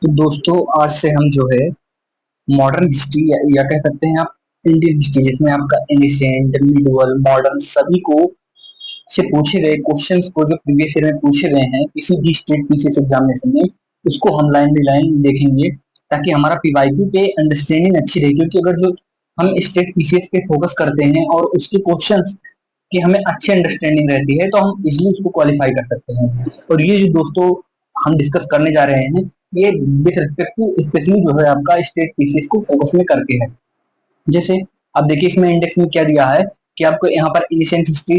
तो दोस्तों आज से हम जो है मॉडर्न हिस्ट्री या कह सकते हैं आप इंडियन हिस्ट्री जिसमें आपका एंशिएंट मिडिवल मॉडर्न सभी को से पूछे गए क्वेश्चंस को जो प्रीवियस ईयर में पूछे गए हैं किसी भी स्टेट पीसीएस एग्जामिनेशन में उसको हम लाइन बाई लाइन देखेंगे ताकि हमारा पीवाईक्यू पे अंडरस्टैंडिंग अच्छी रहे क्योंकि अगर जो हम स्टेट पीसीएस पे फोकस करते हैं और उसके क्वेश्चंस की हमें अच्छी अंडरस्टैंडिंग रहती है तो हम इजिली उसको क्वालिफाई कर सकते हैं। और ये जो दोस्तों हम डिस्कस करने जा रहे हैं ये विथ रिस्पेक्ट टू स्पेशली जो है आपका स्टेट पीसीएस को फोकस में करके है। जैसे आप देखिए इसमें इंडेक्स में क्या दिया है कि आपको यहाँ पर एंशिएंट हिस्ट्री,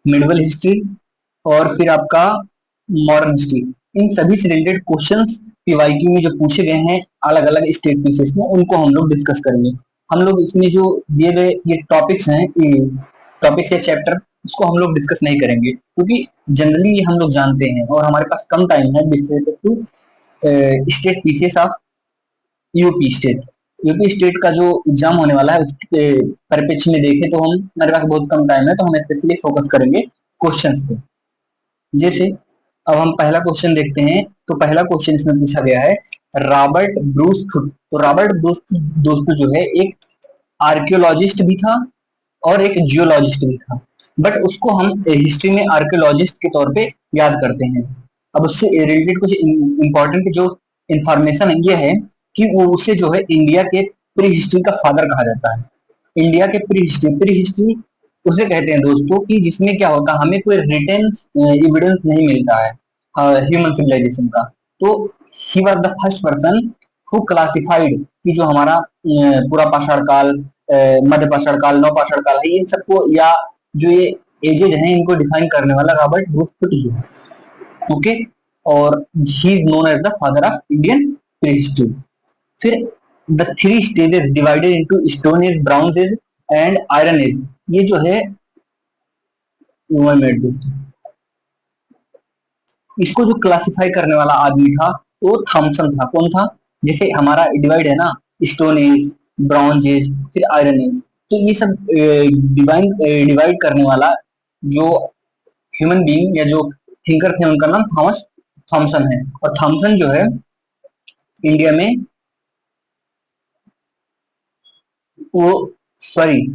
मिडिवल हिस्ट्री और फिर आपका मॉडर्न हिस्ट्री, इन सभी से रिलेटेड क्वेश्चंस पीवाईक्यू में जो पूछे गए हैं अलग अलग स्टेट पीसीएस में उनको हम लोग डिस्कस करेंगे। हम लोग इसमें जो दिए गए ये टॉपिक्स हैं, टॉपिक्स या चैप्टर, उसको हम लोग डिस्कस नहीं करेंगे क्योंकि जनरली हम लोग जानते हैं और हमारे पास कम टाइम है with respect to state PCS of UP state का जो एग्जाम होने वाला है उसके परिप्रेक्ष्य में देखें तो हम हमारे पास बहुत कम टाइम है तो हम स्पेशली फोकस करेंगे क्वेश्चंस पे। जैसे अब हम पहला क्वेश्चन देखते हैं तो पहला क्वेश्चन इसमें पूछा गया है रॉबर्ट ब्रूस थुट। तो रॉबर्ट ब्रूस दोस्तों जो है एक आर्कियोलॉजिस्ट भी था और एक जियोलॉजिस्ट भी था, बट उसको हम हिस्ट्री में आर्कियोलॉजिस्ट के तौर पे याद करते हैं। अब उससे रिलेटेड कुछ इंपॉर्टेंट जो इंफॉर्मेशन ये है कि वो उसे जो है इंडिया के प्री हिस्ट्री का फादर कहा जाता है। इंडिया के प्री हिस्ट्री उसे कहते हैं दोस्तों कि जिसमें क्या होता है हमें कोई रिटन एविडेंस नहीं मिलता है ह्यूमन सिविलाइजेशन का। तो he was the first person who classified कि जो हमारा पूरा पाषाण काल, मध्य पाषाण काल, नव पाषाण काल है, इन सबको या जो ये एजेज हैं इनको डिफाइन करने वाला रॉबर्ट ब्रूस थुट ही है। ओके, और he is known as the father of Indian prehistory. फिर the three stages divided into stone age, brown age and iron age, ये जो है इसको जो क्लासिफाई करने वाला आदमी था वो थॉमसन था। कौन था? जैसे हमारा डिवाइड है ना, स्टोन एज, ब्रॉन्ज एज, फिर आयरन एज, तो ये सब डिवाइड करने वाला जो ह्यूमन बीइंग या जो थिंकर थे उनका नाम थॉमस थॉमसन है। और थॉमसन जो है इंडिया में वो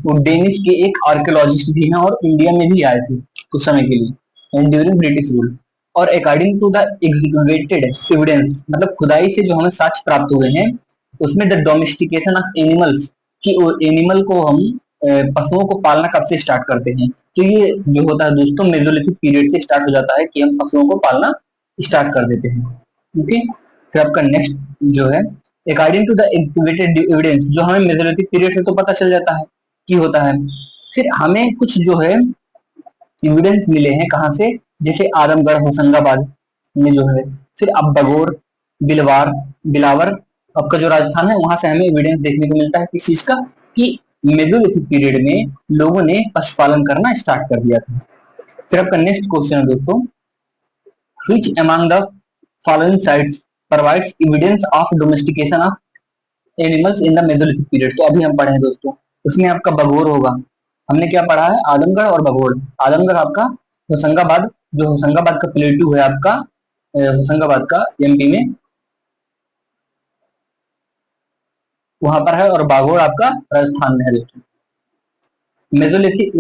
वो डेनिश के एक आर्कियोलॉजिस्ट भी हैं और इंडिया में भी आए थे कुछ समय के लिए ड्यूरिंग ब्रिटिश रूल। और according to the executed evidence, मतलब खुदाई से जो हमें साक्ष्य प्राप्त हुए हैं उसमें द डोमेस्टिकेशन ऑफ एनिमल्स, कि एनिमल को हम पशुओं को पालना कब से स्टार्ट करते हैं, तो ये जो होता है दोस्तों मेसोलिथिक पीरियड से स्टार्ट हो जाता है कि हम पशुओं को पालना स्टार्ट कर देते हैं। ओके, फिर आपका नेक्स्ट जो है according to the activated evidence, जो हमें मेसोलिथिक पीरियड से तो पता चल जाता है कि होता है। फिर हमें कुछ जो है एविडेंस मिले हैं कहाँ से, जैसे आदमगढ़, होशंगाबाद में जो है, फिर अब बगोर, बिलवार, बिलावर आपका जो राजस्थान है वहां से हमें एविडेंस देखने को मिलता है किस चीज का, कि मेसोलिथिक पीरियड में लोगों ने पशुपालन करना स्टार्ट कर दिया था। फिर आपका नेक्स्ट क्वेश्चन है दोस्तों, which among the following sites provides evidence of domestication of animals in the Mesolithic period। तो अभी हम पढ़े हैं दोस्तों, उसमें आपका बघोर होगा। हमने क्या पढ़ा है? आदमगढ़ और बघोर। आदमगढ़ आपका होशंगाबाद, जो होशंगाबाद का प्लेटू है आपका, होशंगाबाद का एमपी में वहां पर है, और बाघोर आपका राजस्थान में है दोस्तों। मेसोलिथिक,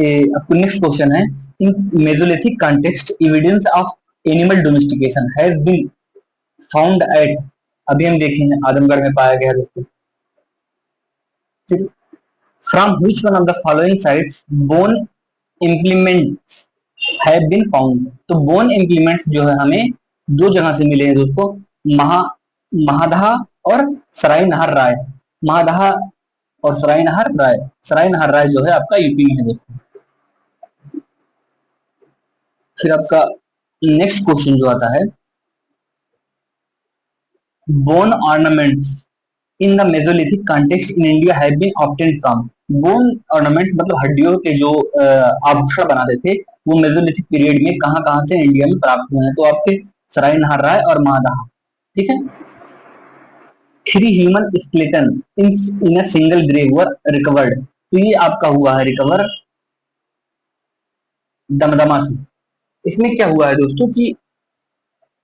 नेक्स्ट क्वेश्चन है, in mesolithic context evidence of animal domestication has been found at, अभी हम देखेंगे आदमगढ़ में पाया गया दोस्तों। From which one of the following sites bone implements have been found. तो बोन इम्प्लीमेंट्स जो है हमें दो जगह से मिले हैं दोस्तों, महा महादहा और सराय नहर राय। महादहा और सराय नहर राय, सराय नहर राय जो है आपका यूपी में है दोस्तों। फिर आपका नेक्स्ट क्वेश्चन जो आता है, bone ornaments in the mesolithic context in India have been obtained from. Bone ornaments मतलब हड्डियों के जो आभूषण बनाते थे वो मेसोलिथिक पीरियड में कहां कहां से इंडिया में प्राप्त हुए हैं, तो आपके सराय नहर राय और महादहा। ठीक है। Three human skeleton in a single grave were recovered, तो ये आपका हुआ है रिकवर दमदमा से। इसमें क्या हुआ है दोस्तों कि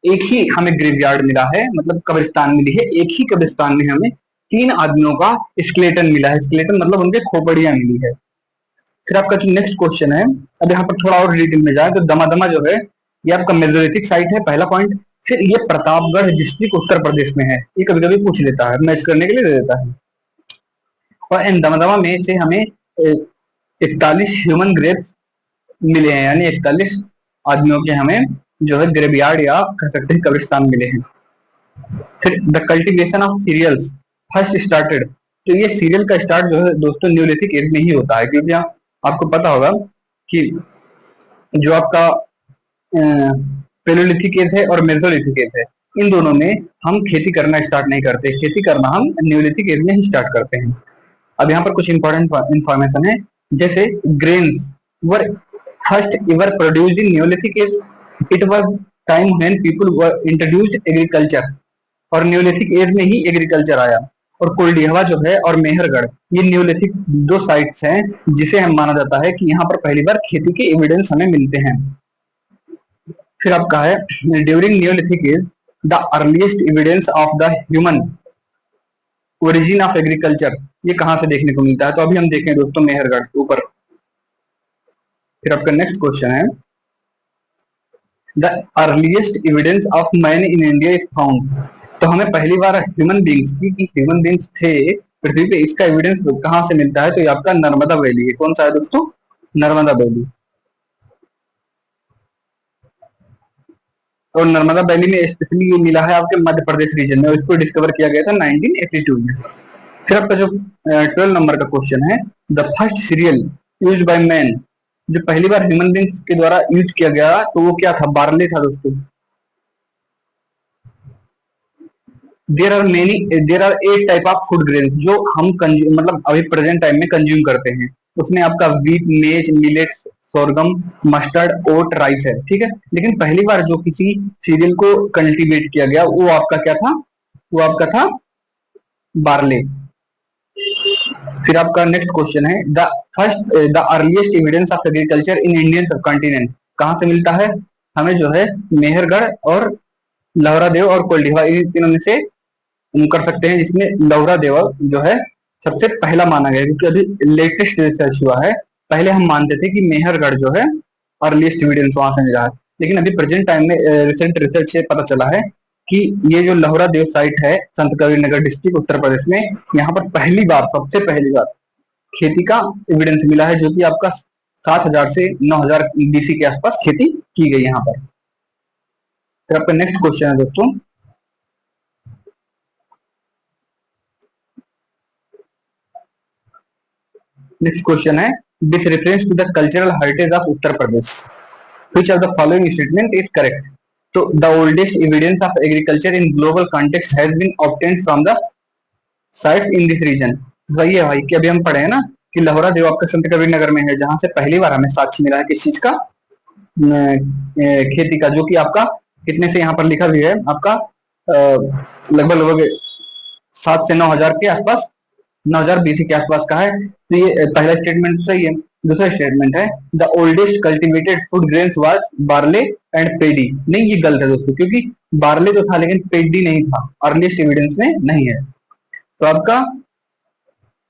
एक ही हमें ग्रेवयार्ड मिला है, मतलब कब्रिस्तान मिली है, एक ही कब्रिस्तान में हमें 3 आदमियों का स्केलेटन मिला है। स्केलेटन मतलब उनके खोपड़ियां मिली है। फिर आपका जो नेक्स्ट क्वेश्चन है, अब यहाँ पर थोड़ा और डिटेल में जाए तो दमादमा जो है ये आपका मेसोलिथिक साइट है, पहला पॉइंट। फिर ये प्रतापगढ़ डिस्ट्रिक्ट उत्तर प्रदेश में है, ये कभी कभी पूछ लेता है, मैच करने के लिए दे देता है। और इन दमादमा में से हमें 41 ह्यूमन ग्रेव्स मिले हैं, यानी 41 आदमियों के हमें जो है ग्रेवयार्ड या कह सकते हैं कब्रिस्तान मिले हैं। फिर the cultivation of cereals first started, तो ये सीरियल का स्टार्ट जो है दोस्तों न्यूलिथिक एज में ही होता है, क्योंकि आपको पता होगा कि जो आपका पेलोलिथिक एज है और मेसोलिथिक एज है, इन दोनों में हम खेती करना स्टार्ट नहीं करते, खेती करना हम न्यूलिथिक एज में ही स्टार्ट करते हैं। अब यहाँ पर कुछ इंपॉर्टेंट इंफॉर्मेशन है, जैसे grains were first ever produced in neolithic age, it was time when people were introduced agriculture, और न्यूलिथिक एज में ही एग्रीकल्चर आया। और कोल्डिहवा जो है और मेहरगढ़, ये न्यूलिथिक दो साइट्स हैं जिसे हम माना जाता है कि यहाँ पर पहली बार खेती के एविडेंस हमें मिलते हैं। फिर आपका है during neolithic age the earliest evidence of the human origin of agriculture, ये कहां से देखने को मिलता है, तो अभी हम देखें दोस्तों मेहरगढ़ ऊपर। फिर आपका नेक्स्ट क्वेश्चन है the earliest evidence of man in India is found, तो हमें पहली बार ह्यूमन बींग्स की ह्यूमन बींग्स थे पृथ्वी पे, इसका एविडेंस कहां से मिलता है, तो ये आपका नर्मदा वैली है। कौन सा है दोस्तों, नर्मदा वैली। और नर्मदा वैली में स्पेशली ये मिला है आपके मध्य प्रदेश रीजन में, और इसको डिस्कवर किया गया था 1982 में। फिर आपका जो 12 नंबर का क्वेश्चन है the first serial use by man, जो पहली बार ह्यूमन बींग्स के द्वारा यूज किया गया तो वो क्या था, बार्ले था दोस्तों। There are 8 type of food grains जो हम मतलब अभी प्रेजेंट टाइम में कंज्यूम करते हैं, उसमें आपका व्हीट, मेज, मिलेट्स, सोरगम, मस्टर्ड, ओट, राइस है, ठीक है। लेकिन पहली बार जो किसी सीरियल को कल्टीवेट किया गया वो आपका क्या था, वो आपका था बार्ले। फिर आपका नेक्स्ट क्वेश्चन है the earliest evidence of agriculture in Indian सब कॉन्टिनेंट, कहां से मिलता है हमें, जो है मेहरगढ़ और लहरादेव और कोल्डिहवा, इन तीनों में से हम कर सकते हैं, जिसमें लहरादेव जो है सबसे पहला माना गया, क्योंकि अभी लेटेस्ट रिसर्च हुआ है। पहले हम मानते थे कि मेहरगढ़ जो है अर्लीस्ट एविडेंस वहां से मिला है, लेकिन अभी प्रेजेंट टाइम में रिसेंट रिसर्च से पता चला है कि ये जो लहरादेव साइट है संत कबीरनगर डिस्ट्रिक्ट उत्तर प्रदेश में, यहाँ पर पहली बार, सबसे पहली बार खेती का एविडेंस मिला है, जो कि आपका 7000 से 9000 बीसी के आसपास खेती की गई यहाँ पर। तो आपका नेक्स्ट क्वेश्चन है दोस्तों नेक्स्ट क्वेश्चन है with reference to the cultural heritage of Uttar Pradesh which of the following statement is correct, तो the oldest evidence of agriculture in global context has been obtained from the sites in this region. सही है भाई, कि अभी हम पढ़े हैं ना कि लहरादेव आपका संत कबीर नगर में है, जहां से पहली बार हमें साक्ष्य मिला है किस चीज का, खेती का, जो कि आपका कितने से यहाँ पर लिखा भी है आपका लगभग लगभग 7 से 9000 के आसपास, 9000 बीसी के आसपास का है। तो ये पहला स्टेटमेंट सही है। दूसरा स्टेटमेंट है the oldest cultivated food grains was barley and paddy, नहीं ये गलत है दोस्तों, क्योंकि बार्ले तो था लेकिन पेडी नहीं था, अर्लीस्ट एविडेंस में नहीं है। तो आपका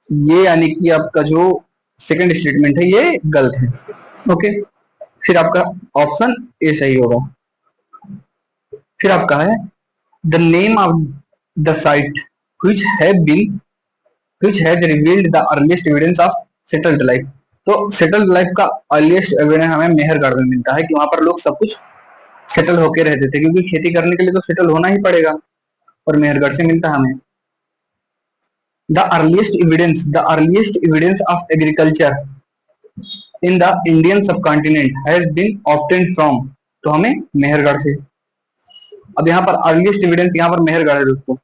ये यानी कि आपका जो सेकंड स्टेटमेंट है ये गलत है, ओके। फिर आपका ऑप्शन ए सही होगा। फिर आपका है the name of the site which has revealed the earliest evidence of settled life, तो सेटल्ड लाइफ का अर्लीस्ट एविडेंस हमें मेहरगढ़ में मिलता है कि वहां पर लोग सब कुछ सेटल होके रहते थे, क्योंकि खेती करने के लिए तो सेटल होना ही पड़ेगा, और मेहरगढ़ से मिलता है हमें। The earliest evidence of agriculture in the Indian subcontinent has been obtained from, तो हमें मेहरगढ़ से। अब यहाँ पर अर्लीस्ट एविडेंस यहाँ पर मेहरगढ़ है दोस्तों।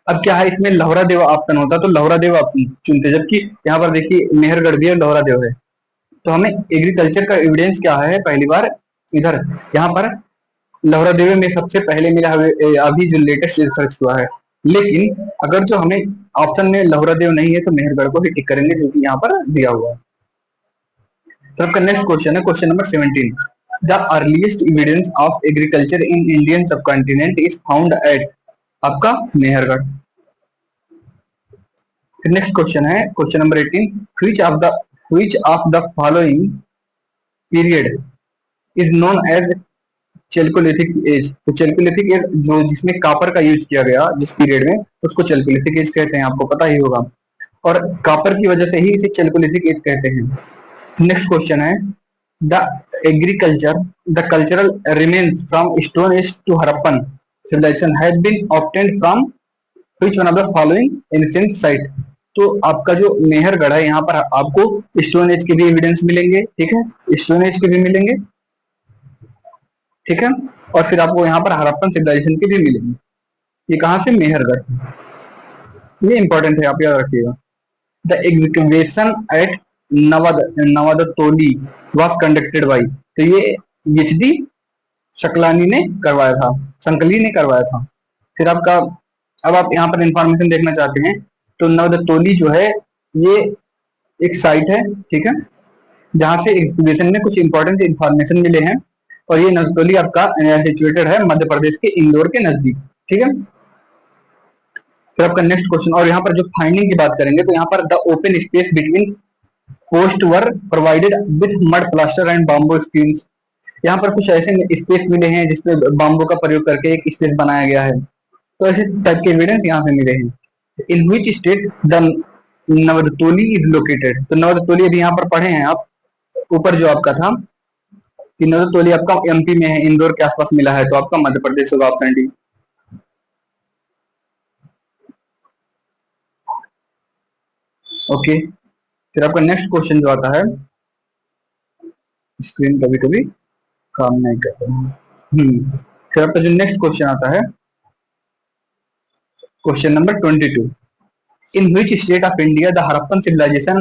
अब क्या है, इसमें लहरादेव ऑप्शन होता तो लहरादेव आप चुनते, जबकि यहाँ पर देखिए मेहरगढ़ भी है, लहरादेव है। तो हमें एग्रीकल्चर का एविडेंस क्या है, पहली बार इधर यहाँ पर लहरादेव में सबसे पहले मिला है, अभी जो लेटेस्ट रिसर्च हुआ है। लेकिन अगर जो हमें ऑप्शन में लहरादेव नहीं है तो मेहरगढ़ को भी टिक करेंगे, जो कि यहाँ पर दिया हुआ है। तो आपका नेक्स्ट क्वेश्चन है question number 17 the earliest evidence of agriculture in Indian subcontinent is found at आपका मेहरगढ़। फिर नेक्स्ट क्वेश्चन है question number 18, which of the following period is known as chalcolithic age. तो चेल्कोलिथिक एज जो जिसमें copper का use किया गया जिस पीरियड में, उसको चेल्कोलिथिक एज कहते हैं, आपको पता ही होगा, और कापर की वजह से ही इसे चेल्कोलिथिक एज कहते हैं। नेक्स्ट क्वेश्चन है the agriculture the cultural remains from stone age to Harappan civilization have been obtained from which one of the following ancient site. तो आपका जो मेहरगढ़ है यहाँ पर आपको स्टोन एज के भी एविडेंस मिलेंगे, ठीक है, स्टोन एज के भी मिलेंगे, ठीक है, और फिर आपको यहाँ पर हड़प्पन सिविलाइजेशन के भी मिलेंगे। ये कहाँ से? मेहरगढ़। ये इंपॉर्टेंट है, आप याद रखिएगा। The execution at Navdatoli was conducted by. तो ये एचडी शकलानी ने करवाया था, संकली ने करवाया था। फिर आपका अब आप यहाँ पर इंफॉर्मेशन देखना चाहते हैं तो नवदतोली जो है ये एक साइट है, ठीक है, जहां से एग्जीक्यूशन में कुछ इंपॉर्टेंट इंफॉर्मेशन मिले हैं, और ये नवदतोली आपका सिचुएटेड है मध्य प्रदेश के इंदौर के नजदीक, ठीक है। फिर आपका नेक्स्ट क्वेश्चन, और यहाँ पर जो फाइंडिंग की बात करेंगे तो यहाँ पर the open space between coast were provided with mud plaster and bamboo screens. यहाँ पर कुछ ऐसे स्पेस मिले हैं जिसपे बाम्बू का प्रयोग करके एक स्पेस बनाया गया है, तो ऐसे टाइप के एविडेंस यहाँ से मिले हैं। In which state the Navdatoli is located. तो नवदतोली अभी यहाँ पर पढ़े हैं आप, ऊपर जो आपका था कि नवदतोली आपका एमपी में है, इंदौर के आसपास मिला है, तो आपका मध्य प्रदेश होगा ऑप्शन डी। ओके, फिर आपका नेक्स्ट क्वेश्चन जो आता है, स्क्रीन कभी कभी काम नहीं कर रहा। फिर आपका जो नेक्स्ट क्वेश्चन आता है question number 22, in which state of India the Harappan civilization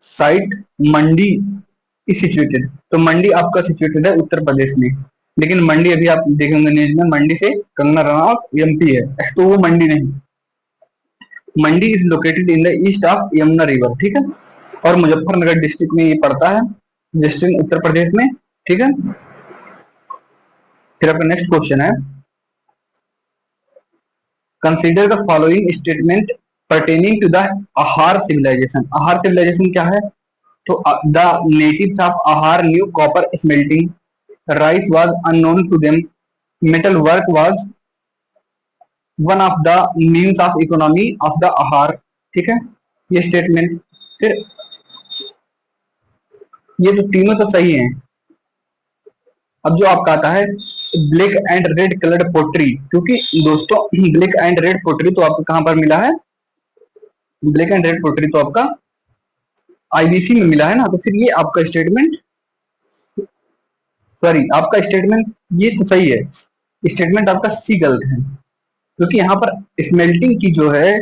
site Mandi is situated. तो मंडी आपका सिचुएटेड है उत्तर प्रदेश में, लेकिन मंडी अभी आप देखेंगे न्यूज में मंडी से कंगना रनावत एमपी है, तो वो मंडी नहीं, Mandi is located in the east of Yamuna river, ठीक है, और मुजफ्फरनगर डिस्ट्रिक्ट में ये पड़ता है, डिस्ट्रिक्ट उत्तर प्रदेश में, ठीक है। फिर आपका नेक्स्ट क्वेश्चन है consider the following statement pertaining to the Ahar civilization। Ahar civilization क्या है? तो the natives of Ahar knew copper smelting, rice was unknown to them, metal work was one of the means of economy of the Ahar, ठीक है, ये statement. फिर ये तो तीनों तो सही हैं। अब जो आपका आता है black and red coloured pottery, क्योंकि दोस्तों ब्लैक एंड रेड पोट्री तो आपको कहां पर मिला है? ब्लैक एंड रेड पोट्री तो आपका आईबीसी में मिला है ना, तो फिर ये आपका स्टेटमेंट, सॉरी आपका स्टेटमेंट ये तो सही है, स्टेटमेंट आपका सी गलत है, क्योंकि यहाँ पर स्मेल्टिंग की जो है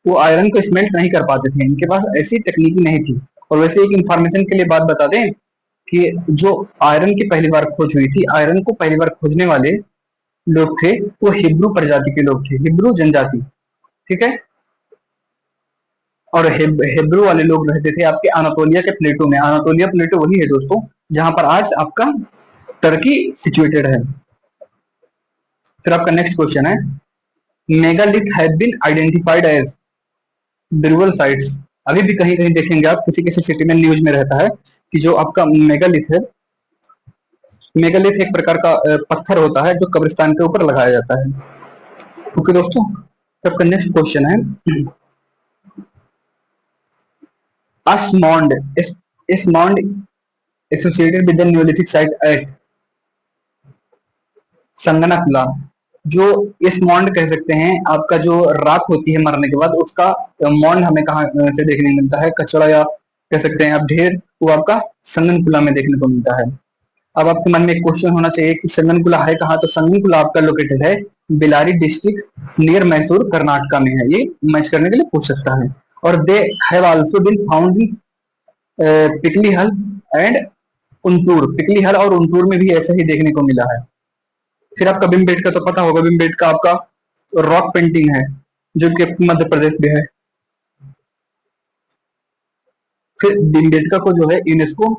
वो आयरन को स्मेल्ट नहीं कर पाते थे, इनके पास ऐसी तकनीक नहीं थी। और वैसे एक इंफॉर्मेशन के लिए बात बता दें कि जो आयरन की पहली बार खोज हुई थी, आयरन को पहली बार खोजने वाले लोग थे वो हिब्रू प्रजाति के लोग थे, हिब्रू जनजाति, ठीक है, और हिब्रू वाले लोग रहते थे आपके अनातोलिया के प्लेटो में। अनातोलिया प्लेटो वही है दोस्तों जहां पर आज आपका टर्की सिचुएटेड है। फिर आपका नेक्स्ट क्वेश्चन है megalith have been identified as burial sites. अभी भी कहीं कहीं देखेंगे आप, किसी किसी सिटी में न्यूज में रहता है कि जो आपका मेगालिथ है, मेगालिथ एक प्रकार का पत्थर होता है जो कब्रिस्तान के ऊपर लगाया जाता है। ओके दोस्तों, आपका नेक्स्ट क्वेश्चन है Asmond associated with the Neolithic site at संगनाकुला। जो इस मॉन्ड कह सकते हैं, आपका जो राख होती है मरने के बाद उसका मॉन्ड हमें कहाँ से देखने को मिलता है? कचड़ा या कह सकते हैं आप ढेर, वो आपका संगनकुला में देखने को मिलता है। अब आपके मन में एक क्वेश्चन होना चाहिए कि संगनकुला है कहाँ? तो संगनकुला आपका लोकेटेड है बेलारी डिस्ट्रिक्ट नियर मैसूर कर्नाटका में है। ये मैच करने के लिए पूछ सकता है। और they have also been found in Piklihal and उनटूर। पिकली हल और उनटूर में भी ऐसा ही देखने को मिला है। फिर आपका भीमबेटका तो पता होगा, भीमबेटका आपका रॉक पेंटिंग है जो कि मध्य प्रदेश में है। फिर भीमबेटका को जो है यूनेस्को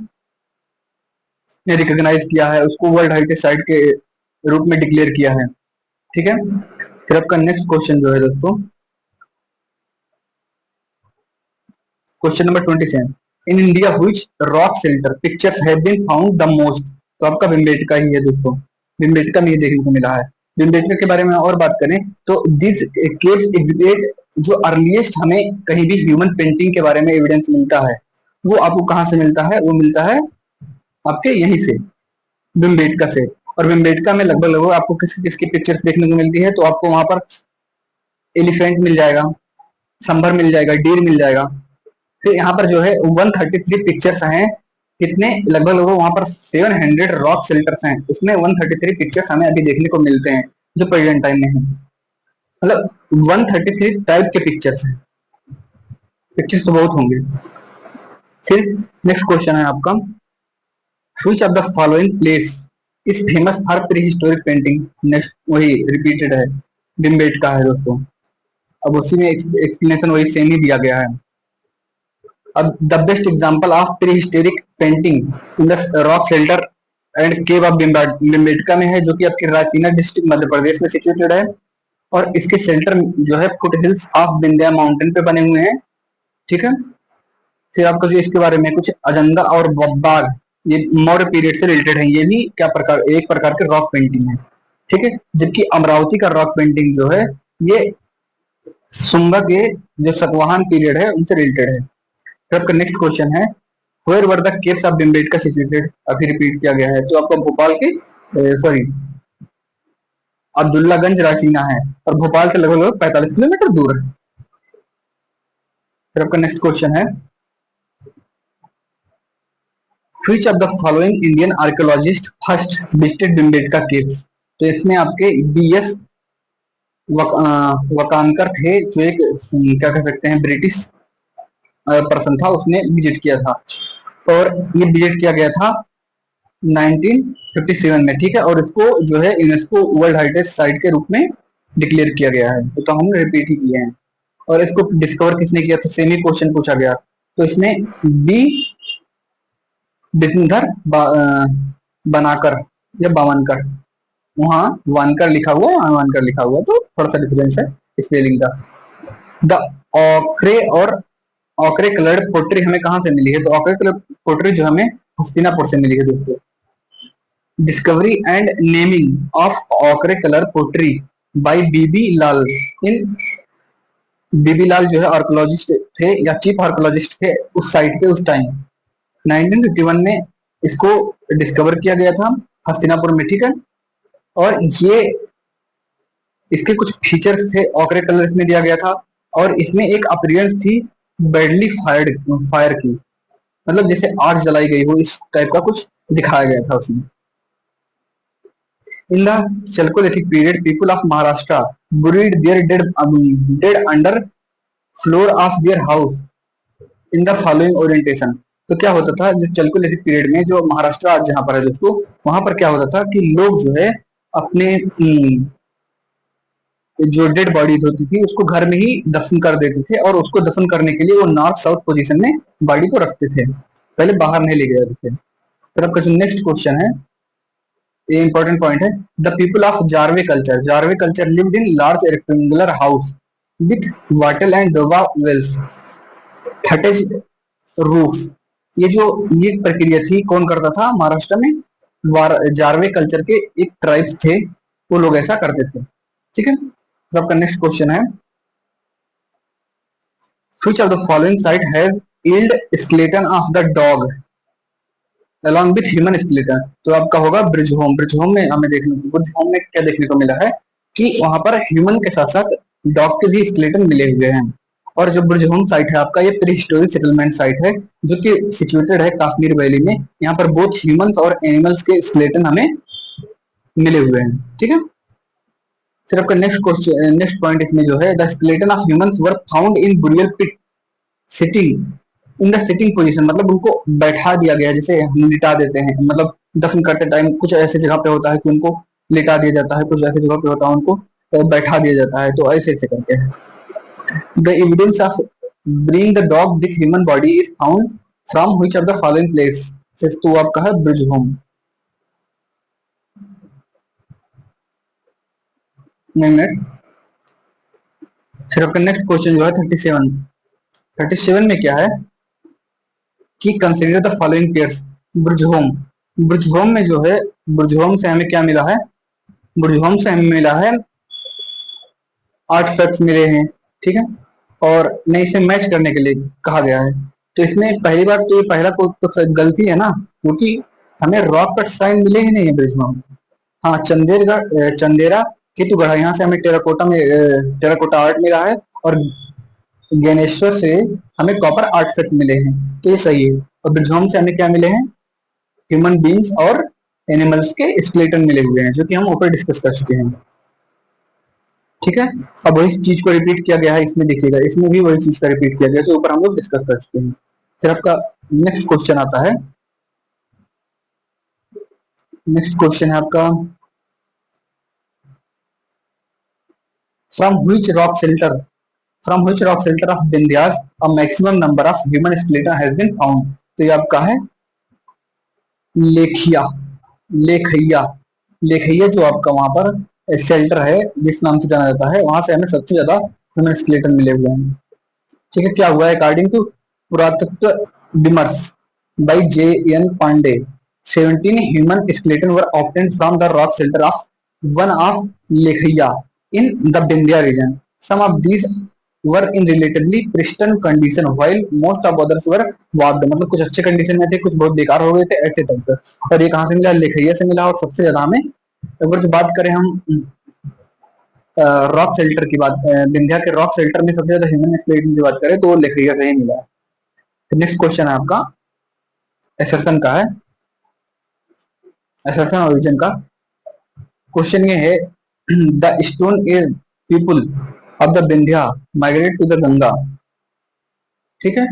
ने रिकॉग्नाइज किया है, उसको वर्ल्ड हेरिटेज साइट के रूप में डिक्लेयर किया है। ठीक है, फिर आपका नेक्स्ट क्वेश्चन जो है दोस्तों, question number 27, in India which rock shelter pictures have been found the most. तो आपका भीमबेटका ही है दोस्तों, भीमबेटका में ये देखने को मिला है। भीमबेटका के बारे में और बात करें तो दिस केव्स एग्जिबिट, जो अर्लीस्ट हमें कहीं भी ह्यूमन पेंटिंग के बारे में एविडेंस मिलता है, वो आपको कहाँ से मिलता है? वो मिलता है आपके यहीं से, भीमबेटका से। और भीमबेटका में लगभग लगभग आपको किसकी किसकी पिक्चर्स देखने को मिलती है? तो आपको वहां पर एलिफेंट मिल जाएगा, सांभर मिल जाएगा, डीर मिल जाएगा। फिर यहाँ पर जो है 133 पिक्चर्स हैं। कितने? लगभग लगभग वहां पर 700 रॉक शेल्टर्स हैं, उसमें 133 पिक्चर्स हमें अभी देखने को मिलते हैं जो प्रेजेंट टाइम में है। मतलब 133 टाइप के पिक्चर्स हैं, पिक्चर्स तो बहुत होंगे। फिर नेक्स्ट क्वेश्चन है आपका, which of the following place is famous for pre historic painting. Next वही रिपीटेड है, भीमबेटका है दोस्तों। अब उसी में एक्सप्लेनेशन वही सेम ही दिया गया है। अब the best example of pre historic painting in the rock shelter and cave of Bhimbetka में है, जो कि आपके रायसीना डिस्ट्रिक्ट मध्य प्रदेश में सिचुएटेड है। और इसके सेंटर जो है foot hills of Vindhya mountain पे बने हुए हैं। ठीक है, फिर आपका जो इसके बारे में कुछ अजंता और बब्बाग, ये मौर्य पीरियड से रिलेटेड है। ये भी क्या प्रकार, एक प्रकार के रॉक पेंटिंग है। ठीक है, जबकि अमरावती का रॉक पेंटिंग जो है ये शुंगा के जो सतवाहन पीरियड है उनसे रिलेटेड है। फिर आपका नेक्स्ट क्वेश्चन है, where were the caves of Bhimbetka situated. अभी रिपीट किया गया है, तो आपका भोपाल के सॉरी अब्दुल्लागंज रायसीना है, और भोपाल से लगभग 45 किलोमीटर दूर है। फिर आपका नेक्स्ट क्वेश्चन है, which of the following Indian archaeologist first visited Bhimbetka caves. तो इसमें आपके बीएस वकानकर थे, जो एक क्या कह सकते हैं ब्रिटिश पर्सन था, उसने विजिट किया था। और ये विजिट किया गया था 1957 में। ठीक है, और इसको जो है यूनेस्को वर्ल्ड हेरिटेज साइट के रूप में डिक्लेयर किया गया है। तो हमने रिपीट ही किए हैं। और इसको डिस्कवर किसने किया था? सेमी क्वेश्चन पूछा गया, तो इसमें बी बिस्मिधर बनाकर या बावनकर, वहां वानकर लिखा हुआ है, वहां वानकर लिखा हुआ है, तो थोड़ा सा डिफरेंस है स्पेलिंग का। द ऑक्रे और ऑकरे कलर्ड पोट्री हमें कहां से मिली है? तो ऑकरे कलर्ड पोट्री जो हमें हस्तिनापुर से मिली है दोस्तों। Discovery and naming of ochre colour pottery by B B Lal. इन बीबी लाल जो है आर्कोलॉजिस्ट थे या चीफ आर्कोलॉजिस्ट थे उस साइट पे उस टाइम 1951 में इसको डिस्कवर किया गया था हस्तिनापुर में। ठीक है, और ये इसके कुछ फीचर्स थे, ऑकरे कलर इसमें दिया गया था, और इसमें एक अपीयरेंस थी बैडली फायर की, मतलब जैसे आग जलाई गई हो, इस टाइप का कुछ दिखाया गया था उसमें। In the chalcolithic period people of Maharashtra buried their dead under floor of their house in the following orientation. तो क्या होता था जो चलकोलिथिक पीरियड में, जो महाराष्ट्र आज जहां पर है दोस्तों, वहां पर क्या होता था कि लोग जो है अपने जो डेड बॉडीज होती थी उसको घर में ही दफन कर देते थे, और उसको दफन करने के लिए वो नॉर्थ साउथ पोजीशन में बॉडी को रखते थे, पहले बाहर नहीं ले गए थे। फिर आपका जो नेक्स्ट क्वेश्चन है, ये इंपॉर्टेंट पॉइंट है, the people of Jorwe culture, Jorwe culture lived in large rectangular house with wattle and daub walls thatched roof. ये प्रक्रिया थी, कौन करता था? महाराष्ट्र में जारवे कल्चर के एक ट्राइब्स थे, वो लोग ऐसा करते थे। ठीक है, तो आपका नेक्स्ट क्वेश्चन है, which of the following site has yield skeleton of the dog along with human skeleton. तो आपका होगा ब्रिजहोम। ब्रिजहोम में हमें ब्रिजहोम में क्या देखने को मिला है कि वहां पर ह्यूमन के साथ साथ डॉग के भी स्केलेटन मिले हुए हैं। और जो ब्रिजहोम साइट है आपका, ये प्री हिस्टोरिक सेटलमेंट साइट है, जो कि सिचुएटेड है कश्मीर वैली में। यहाँ पर बोथ ह्यूमंस और एनिमल्स के स्केलेटन हमें मिले हुए हैं। ठीक है, फिर आपका नेक्स्ट क्वेश्चन, नेक्स्ट पॉइंट इसमें जो है, the skeleton of humans were found in burial pit sitting in the sitting position, मतलब उनको बैठा दिया गया, जैसे हम लिटा देते हैं, मतलब दफन करते टाइम कुछ ऐसे जगह पे होता है कि उनको लिटा दिया जाता है, कुछ ऐसे जगह पे होता है उनको बैठा दिया जाता है, तो ऐसे ऐसे करके है। The evidence of bring the dog with human body is found from which of the following place. तो आपका है ब्रिजहोम। मिनट। फिर आपका नेक्स्ट क्वेश्चन जो है 37। 37 में क्या है कि कंसिडर द फॉलोइंग पेयर्स। ब्रुजहोम। ब्रुजहोम में जो है, ब्रुजहोम से हमें क्या मिला है, ब्रुजहोम से हमें मिला है 8 फैक्ट्स मिले हैं, ठीक है, और नहीं इसे मैच करने के लिए कहा गया है। तो इसमें पहली बात तो ये पहला तो गलती है ना, क्योंकि हमें रॉक कट साइन मिले ही नहीं है ब्रिजहोम। हाँ, चंदेरा केतुगढ़ा, यहाँ से हमें टेराकोटा में टेराकोटा आर्ट मिला है, और ज्ञानेश्वर से हमें कॉपर आर्टिफैक्ट मिले हैं, तो ये सही है। और ब्रिजहोम से हमें क्या मिले हैं, ह्यूमन बींग्स और एनिमल्स के स्केलेटन मिले हुए हैं, जो कि हम ऊपर डिस्कस कर चुके हैं, ठीक है। अब वही चीज को रिपीट किया गया है इसमें, देखिएगा इसमें भी वही चीज का रिपीट किया गया जो ऊपर हम लोग डिस्कस कर चुके हैं। फिर आपका नेक्स्ट क्वेश्चन आता है, नेक्स्ट क्वेश्चन है आपका, from which rock shelter, from which rock shelter of Vindhyas a maximum number of human skeleton has been found. तो ये आपका है लेखिया, लेखैया, लेखैया जो आपका वहां पर शेल्टर है जिस नाम से जाना जाता है, वहां से हमें सबसे ज्यादा ह्यूमन स्केलेटन मिले हुए हैं, ठीक है। क्या हुआ है, अकॉर्डिंग टू पुरातत्व डिमर्स by J N Pandey, 17 human skeleton were obtained from the rock shelter of one of Lekhahia in the Vindhya region. Some of these were in relatively pristine condition while most of others were warped, मतलब कुछ अच्छे condition में थे, कुछ बहुत बेकार हो गए थे, ऐसे तक। और ये कहां से मिला, लेखैया से मिला। और सबसे ज्यादा हमें, अगर जो बात करें हम रॉक शेल्टर की बात, विंध्या के रॉक शेल्टर में सबसे ज्यादा ह्यूमन स्केलेटन की बात करें तो लेखैया से ही मिला है। नेक्स्ट क्वेश्चन है आपका एसर्सन का है, एसर्सन ओरिजिन का। क्वेश्चन ये है, the stone age people of the Vindhya migrate to the Ganga, ठीक है,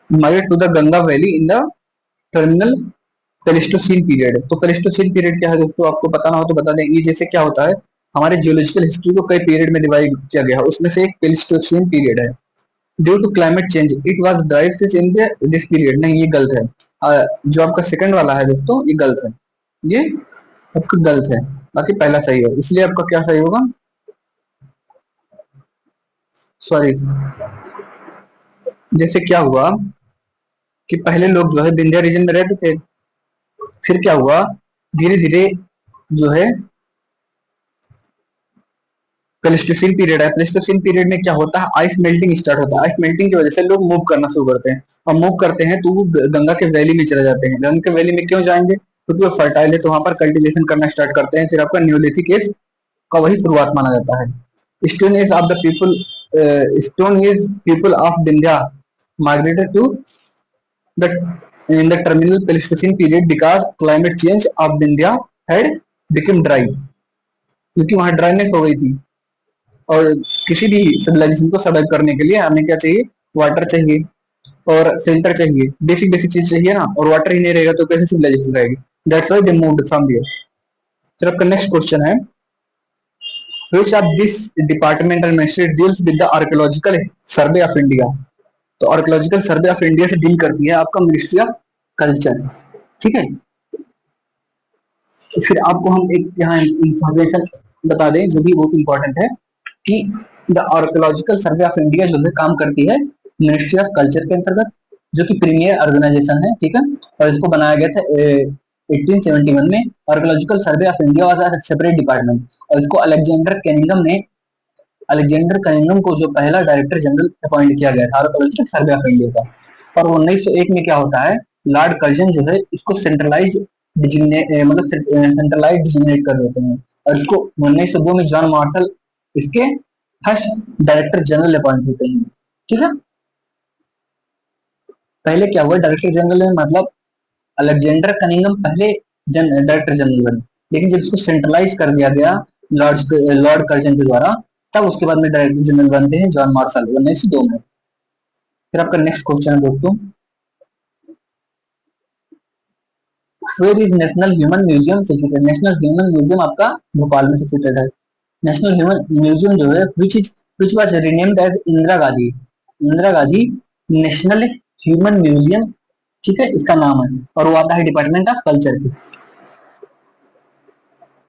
migrate to the Ganga valley in the terminal Pleistocene period. तो प्लेस्टोसीन पीरियड क्या है दोस्तों, आपको पता ना हो तो बता दें। ये जैसे क्या होता है, हमारे जियोलॉजिकल हिस्ट्री को कई पीरियड में डिवाइड किया गया है, उसमें से एक प्लेस्टोसीन पीरियड है। Due to climate change it was drive in this period, नहीं ये गलत है। जो आपका सेकंड वाला है दोस्तों ये गलत है, ये आपका गलत है, बाकी पहला सही है, इसलिए आपका क्या सही होगा, सॉरी। जैसे क्या हुआ कि पहले लोग जो है विंध्या रीजन में रहते थे, फिर क्या हुआ, धीरे धीरे जो है प्लेस्टोसीन पीरियड है, प्लेस्टोसीन पीरियड में क्या होता है, आइस मेल्टिंग स्टार्ट होता है। आइस मेल्टिंग की वजह से लोग मूव करना शुरू करते हैं, और मूव करते हैं तो वो गंगा के वैली में चले जाते हैं। गंगा के वैली में क्यों जाएंगे, क्योंकि वो फर्टाइल है, तो वहां पर कल्टीवेशन करना स्टार्ट करते हैं। फिर आपका न्यूलिथिक एज का वही शुरुआत माना जाता है। Stone age of the people, stone age people of Vindhya migrated to the in the terminal Pleistocene period because climate change of Vindhya had become dry, क्योंकि वहां ड्राइनेस हो गई थी। और किसी भी सिविलाइजेशन को सर्वाइव करने के लिए हमें क्या चाहिए, वाटर चाहिए और शेल्टर चाहिए, बेसिक बेसिक चीज चाहिए ना, और वाटर ही नहीं रहेगा तो कैसे सिविलाइजेशन रहेगी। That's why they moved from there. फिर आपका नेक्स्ट क्वेश्चन है, which of this departmental ministry deals with the archaeological survey of India. तो आर्कियोलॉजिकल सर्वे ऑफ इंडिया से डील करती है आपका मिनिस्ट्री ऑफ कल्चर, ठीक है। तो फिर आपको हम एक यहाँ इंफॉर्मेशन बता दें जो भी बहुत इंपॉर्टेंट है, कि the archaeological survey of India जो है काम करती है मिनिस्ट्री ऑफ कल्चर के अंतर्गत, जो कि प्रीमियर ऑर्गेनाइजेशन है, ठीक है। और इसको बनाया गया था 1871 में। Archaeological survey of India was a separate department, और इसको अलेक्जेंडर कनिंघम को जो पहला डायरेक्टर जनरल अपॉइंट किया गया था आर्कियोलॉजिकल सर्वे ऑफ इंडिया का। और 1901 में क्या होता है, लॉर्ड कर्जन जो है इसको सेंट्रलाइज मतलब सेंट्रलाइज डिजिग्नेट कर देते हैं, और इसको 1902 में जॉन मार्शल इसके फर्स्ट डायरेक्टर जनरल अपॉइंट होते हैं, ठीक है। पहले क्या हुआ, डायरेक्टर जनरल में मतलब अलेक्जेंडर कनिंघम पहले डायरेक्टर जनरल बने, लेकिन जब इसको सेंट्रलाइज कर दिया गया लॉर्ड कर्जन के द्वारा, तब उसके बाद में डायरेक्टर जनरल बनते हैं जॉन मार्शल 1902 में। फिर आपका नेक्स्ट क्वेश्चन है दोस्तों, where is national human museum situated. National human museum आपका भोपाल में सिचुएटेड है। नेशनल ह्यूमन म्यूजियम जो है which was renamed as Indira Gandhi, Indira Gandhi national human museum, ठीक है, इसका नाम है, और वो आता है डिपार्टमेंट ऑफ कल्चर की।